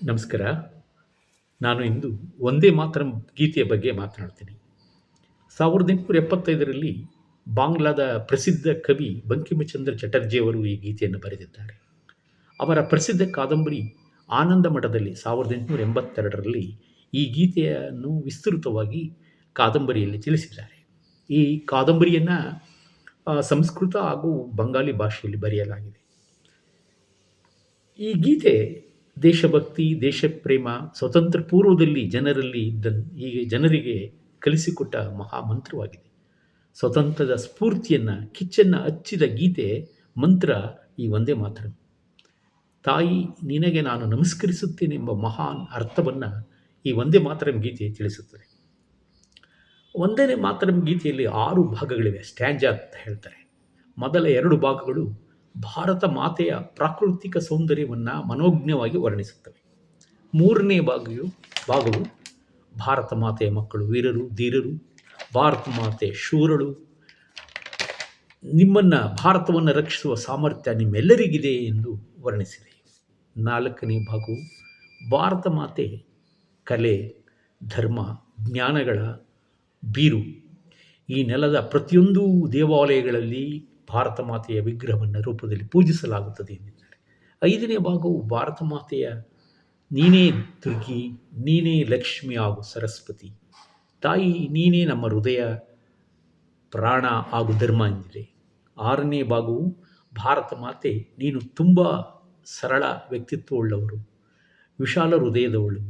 ನಮಸ್ಕಾರ. ನಾನು ಇಂದು ವಂದೇ ಮಾತರಂ ಗೀತೆಯ ಬಗ್ಗೆ ಮಾತನಾಡ್ತೀನಿ. 1875ರಲ್ಲಿ ಬಾಂಗ್ಲಾದ ಪ್ರಸಿದ್ಧ ಕವಿ ಬಂಕಿಮಚಂದ್ರ ಚಟರ್ಜಿಯವರು ಈ ಗೀತೆಯನ್ನು ಬರೆದಿದ್ದಾರೆ. ಅವರ ಪ್ರಸಿದ್ಧ ಕಾದಂಬರಿ ಆನಂದ ಮಠದಲ್ಲಿ 1882ರಲ್ಲಿ ಈ ಗೀತೆಯನ್ನು ವಿಸ್ತೃತವಾಗಿ ಕಾದಂಬರಿಯಲ್ಲಿ ತಿಳಿಸಿದ್ದಾರೆ. ಈ ಕಾದಂಬರಿಯನ್ನು ಸಂಸ್ಕೃತ ಹಾಗೂ ಬಂಗಾಲಿ ಭಾಷೆಯಲ್ಲಿ ಬರೆಯಲಾಗಿದೆ. ಈ ಗೀತೆ ದೇಶಭಕ್ತಿ, ದೇಶಪ್ರೇಮ, ಸ್ವತಂತ್ರ ಪೂರ್ವದಲ್ಲಿ ಜನರಿಗೆ ಕಲಿಸಿಕೊಟ್ಟ ಮಹಾಮಂತ್ರವಾಗಿದೆ. ಸ್ವತಂತ್ರದ ಸ್ಫೂರ್ತಿಯನ್ನು, ಕಿಚ್ಚನ್ನು ಹಚ್ಚಿದ ಗೀತೆ ಮಂತ್ರ ಈ ವಂದೇ ಮಾತರಂ. ತಾಯಿ ನಿನಗೆ ನಾನು ನಮಸ್ಕರಿಸುತ್ತೇನೆಂಬ ಮಹಾನ್ ಅರ್ಥವನ್ನು ಈ ವಂದೇ ಮಾತರಂ ಗೀತೆ ತಿಳಿಸುತ್ತದೆ. ವಂದೇ ಮಾತರಂ ಗೀತೆಯಲ್ಲಿ 6 ಭಾಗಗಳಿವೆ. ಸ್ಟ್ಯಾಂಜಾ ಅಂತ ಹೇಳ್ತಾರೆ. ಮೊದಲ 2 ಭಾಗಗಳು ಭಾರತ ಮಾತೆಯ ಪ್ರಾಕೃತಿಕ ಸೌಂದರ್ಯವನ್ನು ಮನೋಜ್ಞವಾಗಿ ವರ್ಣಿಸುತ್ತವೆ. 3ನೇ ಭಾಗವು ಭಾರತ ಮಾತೆಯ ಮಕ್ಕಳು ವೀರರು, ಧೀರರು, ಭಾರತ ಮಾತೆ ಶೂರಳು, ಭಾರತವನ್ನು ರಕ್ಷಿಸುವ ಸಾಮರ್ಥ್ಯ ನಿಮ್ಮೆಲ್ಲರಿಗಿದೆ ಎಂದು ವರ್ಣಿಸಿದೆ. 4ನೇ ಭಾಗವು ಭಾರತ ಮಾತೆ ಕಲೆ, ಧರ್ಮ, ಜ್ಞಾನಗಳ ಬೀರು. ಈ ನೆಲದ ಪ್ರತಿಯೊಂದು ದೇವಾಲಯಗಳಲ್ಲಿ ಭಾರತ ಮಾತೆಯ ವಿಗ್ರಹವನ್ನು ರೂಪದಲ್ಲಿ ಪೂಜಿಸಲಾಗುತ್ತದೆ ಎಂದಿದ್ದಾರೆ. 5ನೇ ಭಾಗವು ಭಾರತ ಮಾತೆಯ ನೀನೇ ದುರ್ಗಿ, ನೀನೇ ಲಕ್ಷ್ಮಿ ಹಾಗೂ ಸರಸ್ವತಿ, ತಾಯಿ ನೀನೇ ನಮ್ಮ ಹೃದಯ, ಪ್ರಾಣ ಹಾಗೂ ಧರ್ಮ ಎಂದಿದೆ. 6ನೇ ಭಾಗವು ಭಾರತ ಮಾತೆ ನೀನು ತುಂಬ ಸರಳ ವ್ಯಕ್ತಿತ್ವವುಳ್ಳವರು, ವಿಶಾಲ ಹೃದಯದವಳು,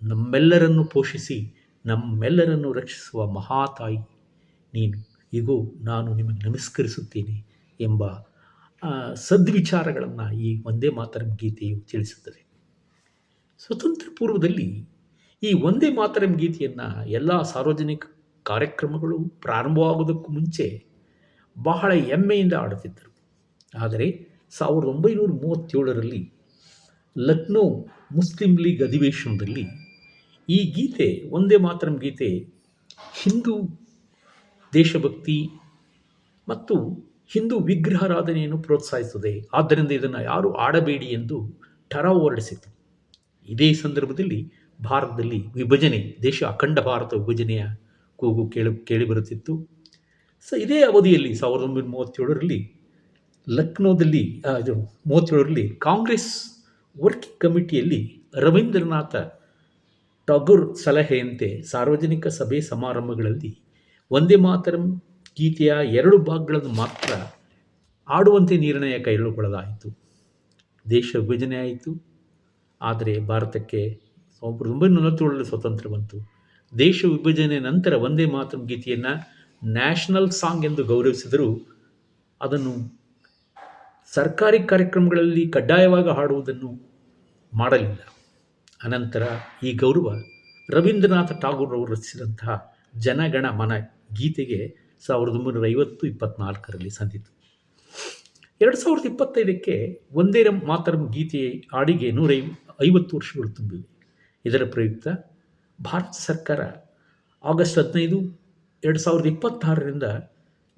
ನಮ್ಮೆಲ್ಲರನ್ನು ಪೋಷಿಸಿ ನಮ್ಮೆಲ್ಲರನ್ನು ರಕ್ಷಿಸುವ ಮಹಾತಾಯಿ ನೀನು, ಇಗೋ ನಾನು ನಿಮಗೆ ನಮಸ್ಕರಿಸುತ್ತೇನೆ ಎಂಬ ಸದ್ವಿಚಾರಗಳನ್ನು ಈ ವಂದೇ ಮಾತರಂ ಗೀತೆಯು ತಿಳಿಸುತ್ತದೆ. ಸ್ವತಂತ್ರ ಪೂರ್ವದಲ್ಲಿ ಈ ವಂದೇ ಮಾತರಂ ಗೀತೆಯನ್ನು ಎಲ್ಲ ಸಾರ್ವಜನಿಕ ಕಾರ್ಯಕ್ರಮಗಳು ಪ್ರಾರಂಭವಾಗುವುದಕ್ಕೂ ಮುಂಚೆ ಬಹಳ ಹೆಮ್ಮೆಯಿಂದ ಆಡುತ್ತಿದ್ದರು. ಆದರೆ 1937ರಲ್ಲಿ ಲಕ್ನೋ ಮುಸ್ಲಿಂ ಲೀಗ್ ಅಧಿವೇಶನದಲ್ಲಿ ಈ ಗೀತೆ, ವಂದೇ ಮಾತರಂ ಗೀತೆ, ಹಿಂದೂ ದೇಶಭಕ್ತಿ ಮತ್ತು ಹಿಂದೂ ವಿಗ್ರಹಾರಾಧನೆಯನ್ನು ಪ್ರೋತ್ಸಾಹಿಸುತ್ತದೆ, ಆದ್ದರಿಂದ ಇದನ್ನು ಯಾರೂ ಆಡಬೇಡಿ ಎಂದು ಠರಾವು ಹೊರಡಿಸಿತು. ಇದೇ ಸಂದರ್ಭದಲ್ಲಿ ಭಾರತದಲ್ಲಿ ವಿಭಜನೆ, ದೇಶ ಅಖಂಡ ಭಾರತ ವಿಭಜನೆಯ ಕೂಗು ಕೇಳಿಬರುತ್ತಿತ್ತು. ಇದೇ ಅವಧಿಯಲ್ಲಿ 1937ರಲ್ಲಿ ಲಕ್ನೋದಲ್ಲಿ 37ರಲ್ಲಿ ಕಾಂಗ್ರೆಸ್ ವರ್ಕಿಂಗ್ ಕಮಿಟಿಯಲ್ಲಿ ರವೀಂದ್ರನಾಥ ಟಾಗೋರ್ ಸಲಹೆಯಂತೆ ಸಾರ್ವಜನಿಕ ಸಭೆ ಸಮಾರಂಭಗಳಲ್ಲಿ ವಂದೇ ಮಾತರಂ ಗೀತೆಯ 2 ಭಾಗಗಳನ್ನು ಮಾತ್ರ ಆಡುವಂತೆ ನಿರ್ಣಯ ಕೈಗೊಳ್ಳಲಾಯಿತು. ದೇಶ ವಿಭಜನೆ ಆಯಿತು. ಆದರೆ ಭಾರತಕ್ಕೆ 1947ರಲ್ಲಿ ಸ್ವಾತಂತ್ರ್ಯ ಬಂತು. ದೇಶ ವಿಭಜನೆ ನಂತರ ವಂದೇ ಮಾತರಂ ಗೀತೆಯನ್ನು ನ್ಯಾಷನಲ್ ಸಾಂಗ್ ಎಂದು ಗೌರವಿಸಿದರೂ ಅದನ್ನು ಸರ್ಕಾರಿ ಕಾರ್ಯಕ್ರಮಗಳಲ್ಲಿ ಕಡ್ಡಾಯವಾಗಿ ಹಾಡುವುದನ್ನು ಮಾಡಲಿಲ್ಲ. ಅನಂತರ ಈ ಗೌರವ ರವೀಂದ್ರನಾಥ ಟಾಗೋರ್ ಅವರು ರಚಿಸಿದಂತಹ ಜನಗಣ ಮನ ಗೀತೆಗೆ 1950-24ರಲ್ಲಿ ಸಂದಿತು. 2025ಕ್ಕೆ ವಂದೇ ಮಾತರಂ ಗೀತೆ ಹಾಡಿಗೆ 150 ವರ್ಷಗಳು ತುಂಬಿವೆ. ಇದರ ಪ್ರಯುಕ್ತ ಭಾರತ ಸರ್ಕಾರ ಆಗಸ್ಟ್ 15, 2026ರಿಂದ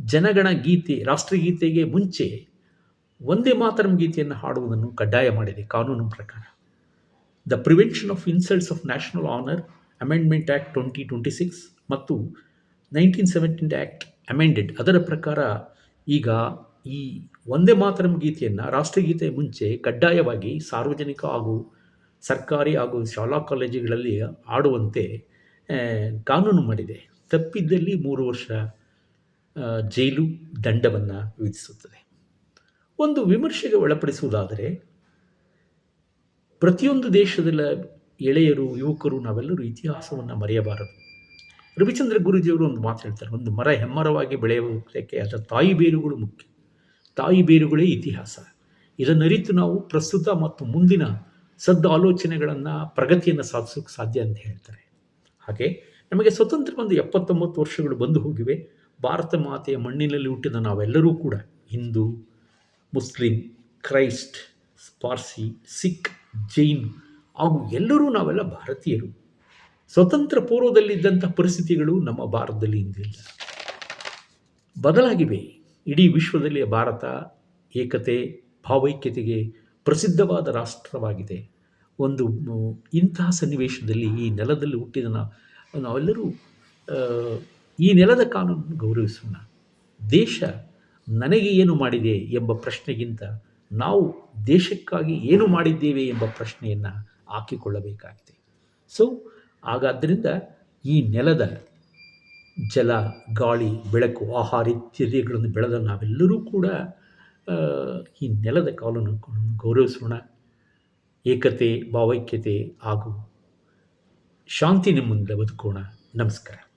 ಜನಗಣ ಗೀತೆ, ರಾಷ್ಟ್ರಗೀತೆಗೆ ಮುಂಚೆ ವಂದೇ ಮಾತರಂ ಗೀತೆಯನ್ನು ಹಾಡುವುದನ್ನು ಕಡ್ಡಾಯ ಮಾಡಿದೆ ಕಾನೂನಿನ ಪ್ರಕಾರ. The prevention of insults of national honour amendment act 2026 ಮತ್ತು 1917 ಆ್ಯಕ್ಟ್ ಅಮೆಂಡೆಡ್, ಅದರ ಪ್ರಕಾರ ಈಗ ಈ ವಂದೇ ಮಾತರಂ ಗೀತೆಯನ್ನು ರಾಷ್ಟ್ರಗೀತೆಯ ಮುಂಚೆ ಕಡ್ಡಾಯವಾಗಿ ಸಾರ್ವಜನಿಕ ಹಾಗೂ ಸರ್ಕಾರಿ ಹಾಗೂ ಶಾಲಾ ಕಾಲೇಜುಗಳಲ್ಲಿ ಆಡುವಂತೆ ಕಾನೂನು ಮಾಡಿದೆ. ತಪ್ಪಿದ್ದಲ್ಲಿ 3 ವರ್ಷ ಜೈಲು ದಂಡವನ್ನು ವಿಧಿಸುತ್ತದೆ. ಒಂದು ವಿಮರ್ಶೆಗೆ ಒಳಪಡಿಸುವುದಾದರೆ, ಪ್ರತಿಯೊಂದು ದೇಶದ ಎಳೆಯರು, ಯುವಕರು, ನಾವೆಲ್ಲರೂ ಇತಿಹಾಸವನ್ನು ಮರೆಯಬಾರದು. ರವಿಚಂದ್ರ ಗುರೂಜಿಯವರು ಒಂದು ಮಾತು ಹೇಳ್ತಾರೆ, ಒಂದು ಮರ ಹೆಮ್ಮರವಾಗಿ ಬೆಳೆಯುವುದಕ್ಕೆ ಅದರ ತಾಯಿ ಬೇರುಗಳು ಮುಖ್ಯ. ತಾಯಿ ಬೇರುಗಳೇ ಇತಿಹಾಸ. ಇದನ್ನರಿತು ನಾವು ಪ್ರಸ್ತುತ ಮತ್ತು ಮುಂದಿನ ಆಲೋಚನೆಗಳನ್ನು, ಪ್ರಗತಿಯನ್ನು ಸಾಧಿಸೋಕ್ಕೆ ಸಾಧ್ಯ ಅಂತ ಹೇಳ್ತಾರೆ. ಹಾಗೆ ನಮಗೆ ಸ್ವತಂತ್ರ ಬಂದು 79 ವರ್ಷಗಳು ಬಂದು ಹೋಗಿವೆ. ಭಾರತ ಮಾತೆಯ ಮಣ್ಣಿನಲ್ಲಿ ಹುಟ್ಟಿದ ನಾವೆಲ್ಲರೂ ಕೂಡ ಹಿಂದೂ, ಮುಸ್ಲಿಂ, ಕ್ರೈಸ್ಟ್, ಪಾರ್ಸಿ, ಸಿಖ್, ಜೈನ್ ಹಾಗೂ ಎಲ್ಲರೂ ನಾವೆಲ್ಲ ಭಾರತೀಯರು. ಸ್ವತಂತ್ರ ಪೂರ್ವದಲ್ಲಿದ್ದಂಥ ಪರಿಸ್ಥಿತಿಗಳು ನಮ್ಮ ಭಾರತದಲ್ಲಿ ಇಂದಿಲ್ಲ, ಬದಲಾಗಿವೆ. ಇಡೀ ವಿಶ್ವದಲ್ಲಿ ಭಾರತ ಏಕತೆ, ಭಾವೈಕ್ಯತೆಗೆ ಪ್ರಸಿದ್ಧವಾದ ರಾಷ್ಟ್ರವಾಗಿದೆ. ಒಂದು ಇಂತಹ ಸನ್ನಿವೇಶದಲ್ಲಿ ಈ ನೆಲದಲ್ಲಿ ಹುಟ್ಟಿದ ನಾವೆಲ್ಲರೂ ಆ, ಈ ನೆಲದ ಕಾನೂನನ್ನು ಗೌರವಿಸೋಣ. ದೇಶ ನನಗೆ ಏನು ಮಾಡಿದೆ ಎಂಬ ಪ್ರಶ್ನೆಗಿಂತ ನಾವು ದೇಶಕ್ಕಾಗಿ ಏನು ಮಾಡಿದ್ದೇವೆ ಎಂಬ ಪ್ರಶ್ನೆಯನ್ನು ಹಾಕಿಕೊಳ್ಳಬೇಕಾಗಿದೆ. ಸೊ ಹಾಗಾದ್ದರಿಂದ ಈ ನೆಲದ ಜಲ, ಗಾಳಿ, ಬೆಳಕು, ಆಹಾರ ಇತ್ಯಾದಿಗಳನ್ನು ಬೆಳೆದ ನಾವೆಲ್ಲರೂ ಕೂಡ ಆ, ಈ ನೆಲದ ಕಾನೂನನ್ನು ಗೌರವಿಸೋಣ. ಏಕತೆ, ಭಾವೈಕ್ಯತೆ ಹಾಗೂ ಶಾಂತಿ ನಮ್ಮೊಂದಿಗೆ ಬದುಕೋಣ. ನಮಸ್ಕಾರ.